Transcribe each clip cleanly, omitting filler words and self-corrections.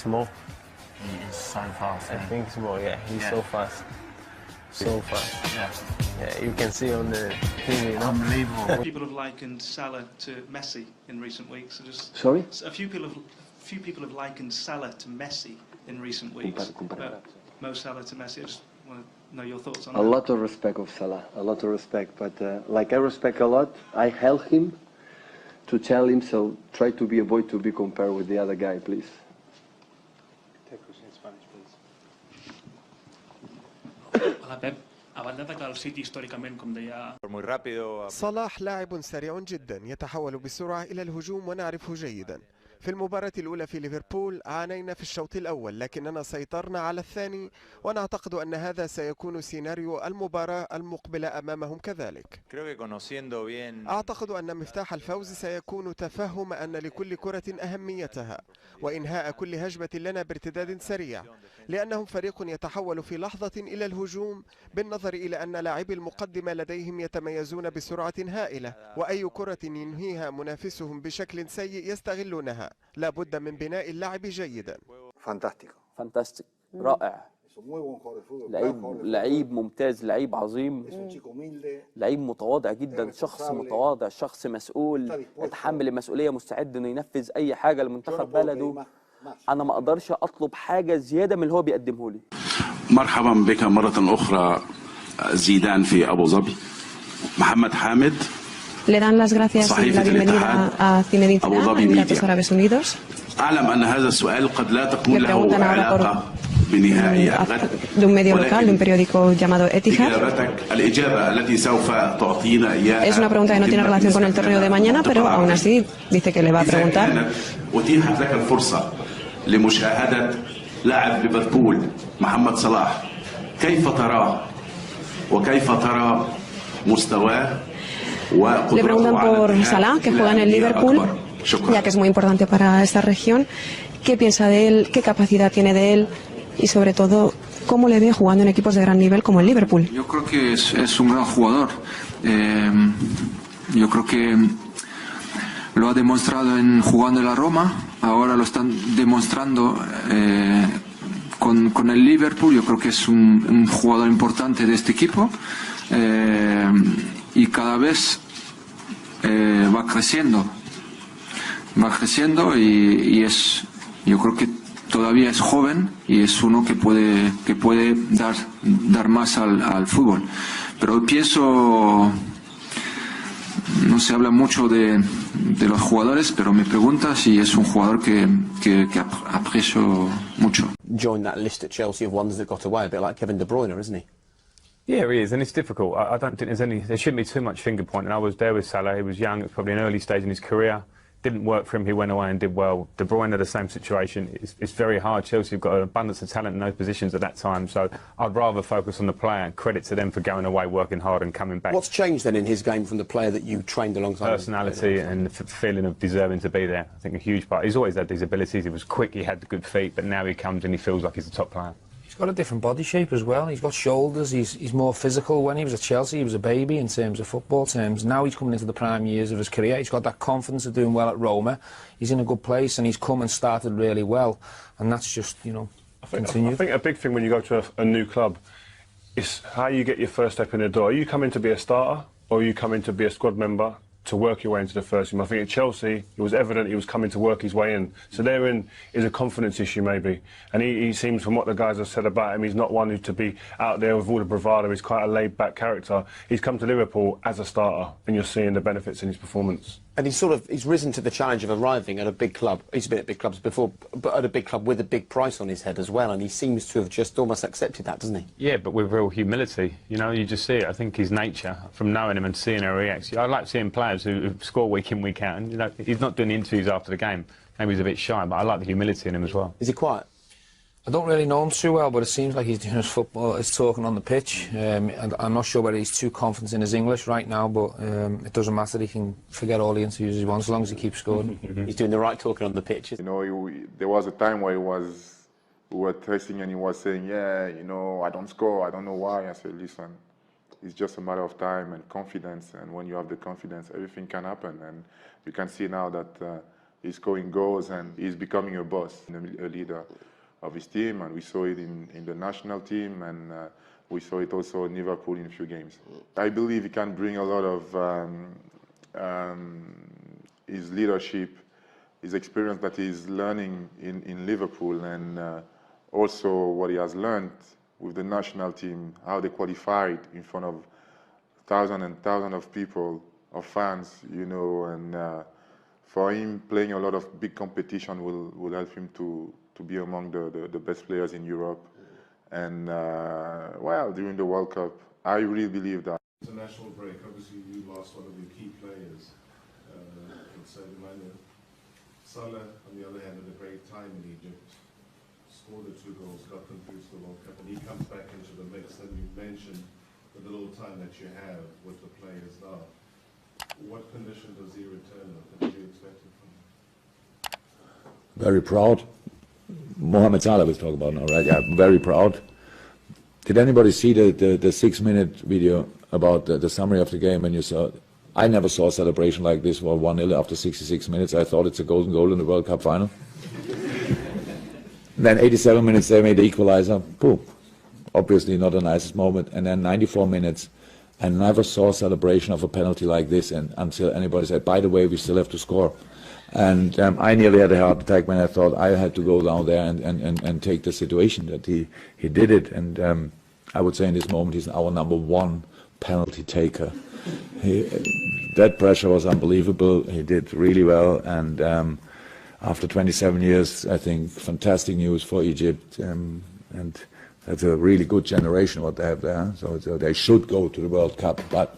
it's more. He's so fast. I think it's more. Yeah, he's so fast. So fast. Yeah, you can see on the TV, you know? Unbelievable. People have likened Salah to Messi in recent weeks. Sorry? A few people have likened Salah to Messi in recent weeks. Mo Salah to Messi. I just want to know your thoughts on that. A lot of respect of Salah, a lot of respect. But like I respect a lot, I help him to tell him, so try to be avoid to be compared with the other guy, please. Take question in Spanish, please. Hola Pep, a banda de que el City històricament, com deia... صلاح لاعب سريع جدا يتحول بسرعة إلى الهجوم ونعرفه جيدا. في المباراة الأولى في ليفربول عانينا في الشوط الأول لكننا سيطرنا على الثاني ونعتقد أن هذا سيكون سيناريو المباراة المقبلة أمامهم كذلك. أعتقد أن مفتاح الفوز سيكون تفهم أن لكل كرة أهميتها وإنهاء كل هجمة لنا بارتداد سريع لأنهم فريق يتحول في لحظة إلى الهجوم بالنظر إلى أن لاعبي المقدمة لديهم يتميزون بسرعة هائلة وأي كرة ينهيها منافسهم بشكل سيء يستغلونها. لا بد من بناء اللعب جيدا. فانتاستيك رائع. لعيب ممتاز، لعيب عظيم، لعيب متواضع جدا، شخص متواضع، شخص مسؤول، يتحمل المسؤولية، مستعد انه ينفذ اي حاجة لمنتخب بلده. انا ما اقدرش اطلب حاجة زيادة من اللي هو بيقدمه لي. مرحبا بك مرة اخرى زيدان في ابو ظبي. محمد حامد Le dan las gracias y la bienvenida a Zinedine Zidane, a Emiratos Árabes Unidos. أعلم أن هذا السؤال قد لا تكون له علاقة بنهائي الغد. De un medio local, de un periódico llamado إجابتك الإجابة التي سوف تعطينا إياها. Es una pregunta que no tiene relación con el torneo de mañana, pero aún así dice que le va a preguntar. أتيحت لك الفرصة لمشاهدة لاعب ليفربول محمد صلاح، كيف تراه وكيف ترى مستواه؟ Le preguntan por Salah, que juega en el Liverpool, ya que es muy importante para esta región. ¿Qué piensa de él? ¿Qué capacidad tiene de él? Y sobre todo, ¿cómo le ve jugando en equipos de gran nivel como el Liverpool? Yo creo que es un gran jugador. Yo creo que lo ha demostrado jugando en la Roma. Ahora lo están demostrando con el Liverpool. Yo creo que es un jugador importante de este equipo. Y cada vez va creciendo y yo creo que todavía es joven y es uno que puede dar más al fútbol. Pero pienso, no se habla mucho de los jugadores, pero me pregunta si es un jugador que aprecio mucho. Join that list at Chelsea of ones that got away, a bit like Kevin De Bruyne, isn't he? Yeah, he is, and it's difficult. I don't think there shouldn't be too much finger pointing. I was there with Salah. He was young. It was probably an early stage in his career. Didn't work for him. He went away and did well. De Bruyne had the same situation. It's very hard. Chelsea have got an abundance of talent in those positions at that time. So I'd rather focus on the player and credit to them for going away, working hard and coming back. What's changed then in his game from the player that you trained alongside? Personality and the feeling of deserving to be there. I think a huge part. He's always had these abilities. He was quick. He had the good feet. But now he comes and he feels like he's a top player. He's got a different body shape as well. He's got shoulders. He's more physical. When he was at Chelsea, he was a baby in terms of football terms. Now he's coming into the prime years of his career. He's got that confidence of doing well at Roma. He's in a good place, and he's come and started really well. And that's just, continued. I think a big thing when you go to a new club is how you get your first step in the door. Are you coming to be a starter, or are you coming to be a squad member to work your way into the first team? I think at Chelsea, it was evident he was coming to work his way in. So therein is a confidence issue maybe. And he seems, from what the guys have said about him, he's not one who to be out there with all the bravado. He's quite a laid-back character. He's come to Liverpool as a starter, and you're seeing the benefits in his performance. And he's risen to the challenge of arriving at a big club. He's been at big clubs before, but at a big club with a big price on his head as well, and he seems to have just almost accepted that, doesn't he? Yeah, but with real humility. You just see it. I think his nature, from knowing him and seeing how he reacts. I like seeing players who score week in, week out, and he's not doing interviews after the game. Maybe he's a bit shy, but I like the humility in him as well. Is he quiet? I don't really know him too well, but it seems like he's doing his football, he's talking on the pitch. And I'm not sure whether he's too confident in his English right now, but it doesn't matter. He can forget all the interviews he wants as long as he keeps scoring. He's doing the right talking on the pitch. There was a time where we were testing and he was saying, I don't score, I don't know why. I said, listen, it's just a matter of time and confidence, and when you have the confidence, everything can happen. And you can see now that he's scoring goals and he's becoming a boss, a leader of his team, and we saw it in the national team, and we saw it also in Liverpool in a few games. I believe he can bring a lot of his leadership, his experience that he's learning in Liverpool, and also what he has learned with the national team, how they qualified in front of thousands and thousands of people, of fans, you know, and for him playing a lot of big competition will help him to be among the best players in Europe. And well, during the World Cup, I really believe that. International break, obviously you lost one of your key players, Salah, on the other hand, had a great time in Egypt, scored the 2 goals, got them through to the World Cup, and he comes back into the mix. And you mentioned the little time that you have with the players now. What condition does he return with? What do you expect from him? Very proud. Mohamed Salah we'll talk about now, right? Yeah, very proud. Did anybody see the 6-minute video about the summary of the game when you saw? I never saw a celebration like this for 1-0 after 66 minutes. I thought it's a golden goal in the World Cup final. Then 87 minutes they made the equalizer. Boom. Obviously not the nicest moment. And then 94 minutes. I never saw a celebration of a penalty like this, and until anybody said, by the way, we still have to score. And I nearly had a heart attack when I thought I had to go down there and take the situation that he did it. And I would say in this moment he's our #1 penalty taker. That pressure was unbelievable. He did really well, and after 27 years, I think fantastic news for Egypt, and that's a really good generation what they have there. So they should go to the World Cup, but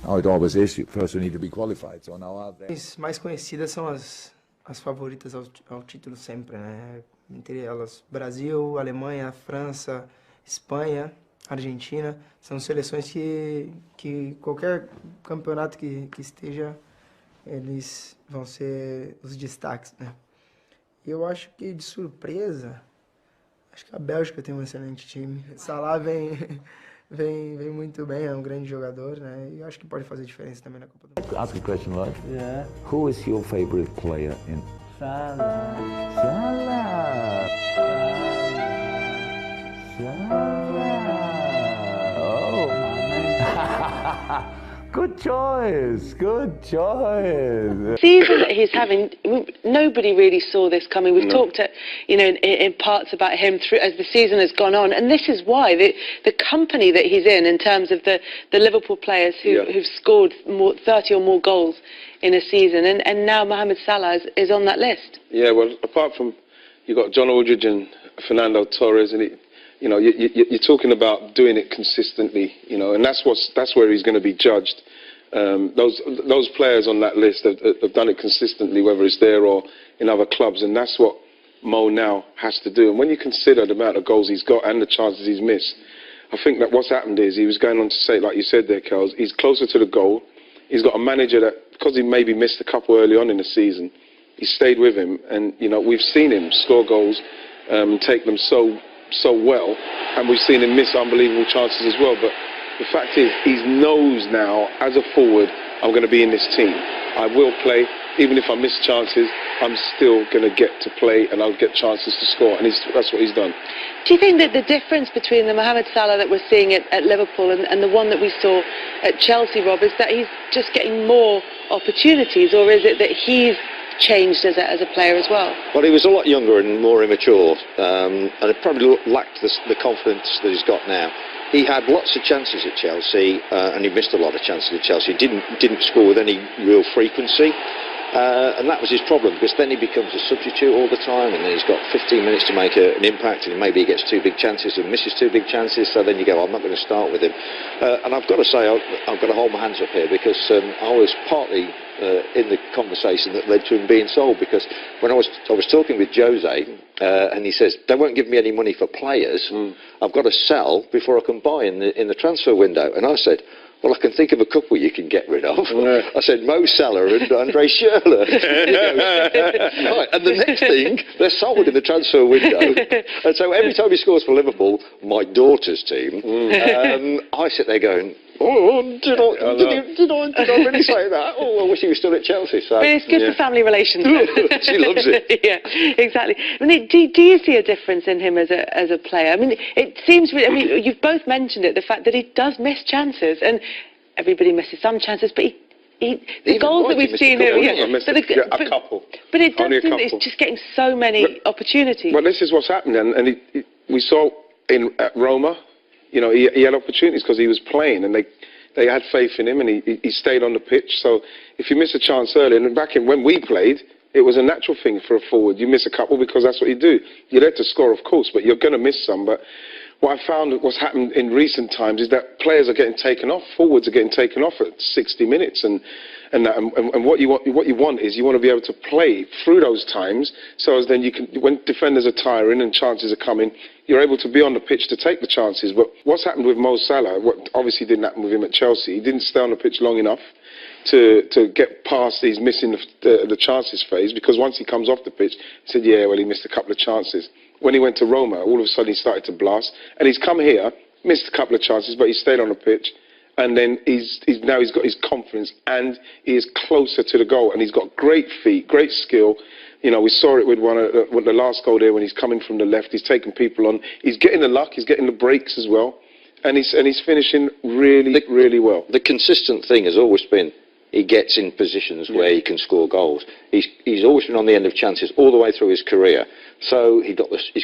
how it always is, first you need to be qualified. So now out there. As mais conhecidas são as favoritas ao título sempre, né? Entre elas Brasil, Alemanha, França, Espanha, Argentina, são seleções que qualquer campeonato que esteja, eles vão ser os destaques, né? E eu acho que de surpresa, acho que a Bélgica tem um excelente time. Salah vem muito bem, é um grande jogador, né? E eu acho que pode fazer diferença também na Copa do Mundo. Ask a question, right? Yeah. Who is your favorite player in? Salah. Salah. Oh, man. Good choice. Good choice. The season that he's having, nobody really saw this coming. We've talked, in parts about him as the season has gone on, and this is why the company that he's in terms of the Liverpool players who've scored 30 or more goals in a season, and now Mohamed Salah is on that list. Yeah, well, apart from you've got John Aldridge and Fernando Torres, and you're talking about doing it consistently, and that's where he's going to be judged. Those players on that list have done it consistently, whether it's there or in other clubs, and that's what Mo now has to do. And when you consider the amount of goals he's got and the chances he's missed, I think that what's happened is he was going on to say, like you said there, Kels, he's closer to the goal. He's got a manager that, because he maybe missed a couple early on in the season, he stayed with him, and we've seen him score goals, take them so well, and we've seen him miss unbelievable chances as well. But the fact is, he knows now, as a forward, I'm going to be in this team. I will play, even if I miss chances, I'm still going to get to play, and I'll get chances to score, and that's what he's done. Do you think that the difference between the Mohamed Salah that we're seeing at Liverpool and the one that we saw at Chelsea, Rob, is that he's just getting more opportunities, or is it that he's changed as a player as well? Well, he was a lot younger and more immature, and it probably lacked the confidence that he's got now. He had lots of chances at Chelsea, and he missed a lot of chances at Chelsea. He didn't score with any real frequency, and that was his problem, because then he becomes a substitute all the time, and then he's got 15 minutes to make an impact, and maybe he gets 2 big chances and misses 2 big chances, so then you go, I'm not going to start with him. And I've got to say, I've got to hold my hands up here, because I was partly in the conversation that led to him being sold, because when I was talking with Jose, and he says, they won't give me any money for players, I've got to sell before I can buy in the transfer window. And I said, well, I can think of a couple you can get rid of. I said, Mo Salah and Andre Schürrle. Right, and the next thing, they're sold in the transfer window. And so every time he scores for Liverpool, my daughter's team, I sit there going, did I really say that? Oh, I wish he was still at Chelsea. So, but it's good for family relations. She loves it. Yeah, exactly. I mean, do you see a difference in him as a player? I mean, it seems. I mean, you've both mentioned it, the fact that he does miss chances, and everybody misses some chances, but the goals that we've seen here, a couple. But it does seem that it's just getting so many opportunities. Well, this is what's happened, and we saw at Roma, you know, he had opportunities because he was playing, and they had faith in him, and he stayed on the pitch. So if you miss a chance early, and back when we played, it was a natural thing for a forward. You miss a couple because that's what you do. You're there to score, of course, but you're going to miss some. But what I found what's happened in recent times is that players are getting taken off, forwards are getting taken off at 60 minutes, and what you want is you want to be able to play through those times, so as then you can, when defenders are tiring and chances are coming, you're able to be on the pitch to take the chances. But what's happened with Mo Salah, what obviously didn't happen with him at Chelsea, he didn't stay on the pitch long enough to get past these missing the chances phase, because once he comes off the pitch, he said, yeah, well, he missed a couple of chances. When he went to Roma, all of a sudden he started to blast, and he's come here, missed a couple of chances, but he stayed on the pitch, and then he's got his confidence, and he is closer to the goal, and he's got great feet, great skill. You know, we saw it with with the last goal there when he's coming from the left. He's taking people on. He's getting the luck. He's getting the breaks as well, and he's finishing really well. The consistent thing has always been he gets in positions where he can score goals. He's always been on the end of chances all the way through his career. So he's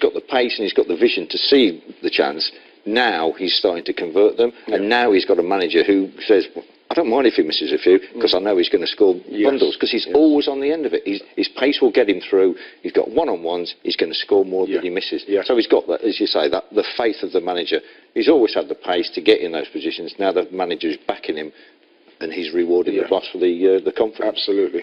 got the pace and he's got the vision to see the chance. Now he's starting to convert them, and now he's got a manager who says, well, I don't mind if he misses a few, because I know he's going to score bundles, because he's always on the end of it. His pace will get him through. He's got one-on-ones. He's going to score more than he misses. So he's got that, as you say, that the faith of the manager. He's always had the pace to get in those positions. Now the manager's backing him, and he's rewarding the boss for the confidence. Absolutely.